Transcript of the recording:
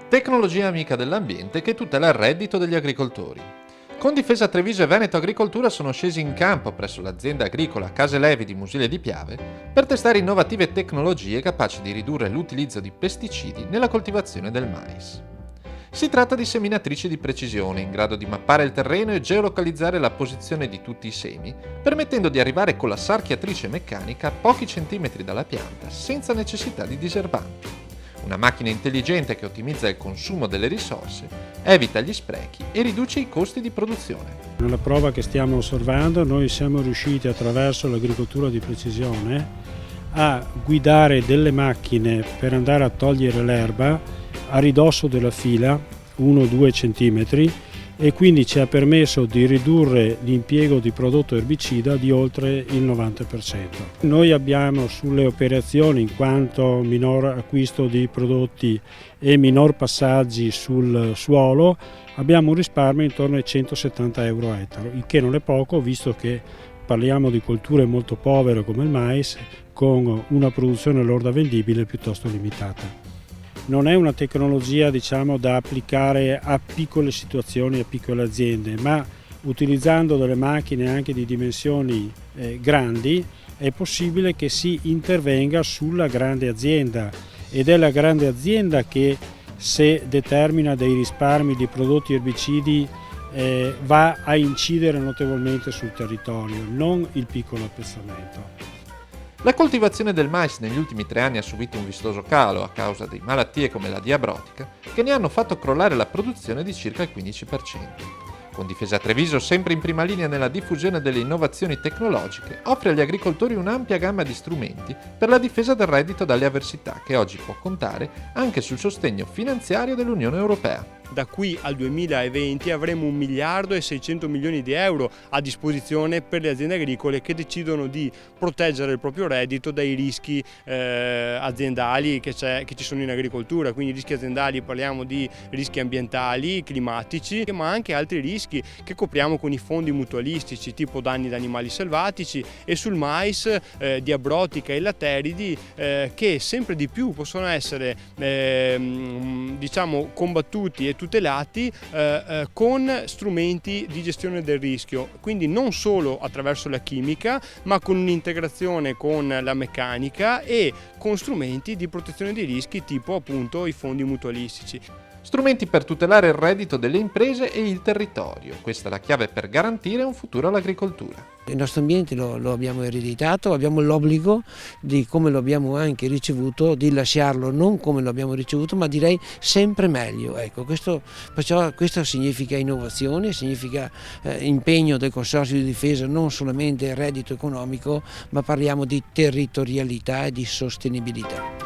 Tecnologia amica dell'ambiente che tutela il reddito degli agricoltori. Con Difesa Treviso e Veneto Agricoltura sono scesi in campo presso l'azienda agricola Case Levi di Musile di Piave per testare innovative tecnologie capaci di ridurre l'utilizzo di pesticidi nella coltivazione del mais. Si tratta di seminatrici di precisione in grado di mappare il terreno e geolocalizzare la posizione di tutti i semi, permettendo di arrivare con la sarchiatrice meccanica a pochi centimetri dalla pianta senza necessità di diserbanti. Una macchina intelligente che ottimizza il consumo delle risorse, evita gli sprechi e riduce i costi di produzione. Nella prova che stiamo osservando noi siamo riusciti attraverso l'agricoltura di precisione a guidare delle macchine per andare a togliere l'erba a ridosso della fila 1-2 cm e quindi ci ha permesso di ridurre l'impiego di prodotto erbicida di oltre il 90%. Noi abbiamo sulle operazioni, in quanto minor acquisto di prodotti e minor passaggi sul suolo, abbiamo un risparmio intorno ai 170 euro a ettaro, il che non è poco visto che parliamo di colture molto povere come il mais con una produzione lorda vendibile piuttosto limitata. Non è una tecnologia da applicare a piccole situazioni, a piccole aziende, ma utilizzando delle macchine anche di dimensioni grandi è possibile che si intervenga sulla grande azienda ed è la grande azienda che, se determina dei risparmi di prodotti erbicidi, va a incidere notevolmente sul territorio, non il piccolo appezzamento. La coltivazione del mais negli ultimi 3 anni ha subito un vistoso calo a causa di malattie come la diabrotica che ne hanno fatto crollare la produzione di circa il 15%. Con Difesa Treviso, sempre in prima linea nella diffusione delle innovazioni tecnologiche, offre agli agricoltori un'ampia gamma di strumenti per la difesa del reddito dalle avversità che oggi può contare anche sul sostegno finanziario dell'Unione Europea. Da qui al 2020 avremo 1 miliardo e 600 milioni di euro a disposizione per le aziende agricole che decidono di proteggere il proprio reddito dai rischi aziendali che ci sono in agricoltura. Quindi rischi aziendali, parliamo di rischi ambientali, climatici, ma anche altri rischi che copriamo con i fondi mutualistici, tipo danni da animali selvatici, e sul mais diabrotica e latteridi che sempre di più possono essere combattuti e tutelati con strumenti di gestione del rischio, quindi non solo attraverso la chimica, ma con un'integrazione con la meccanica e con strumenti di protezione dei rischi tipo appunto i fondi mutualistici. Strumenti per tutelare il reddito delle imprese e il territorio. Questa è la chiave per garantire un futuro all'agricoltura. Il nostro ambiente lo abbiamo ereditato, abbiamo l'obbligo di, come lo abbiamo anche ricevuto, di lasciarlo non come lo abbiamo ricevuto, ma direi sempre meglio. Ecco, questo significa innovazione, significa impegno del Consorzio di Difesa, non solamente reddito economico, ma parliamo di territorialità e di sostenibilità.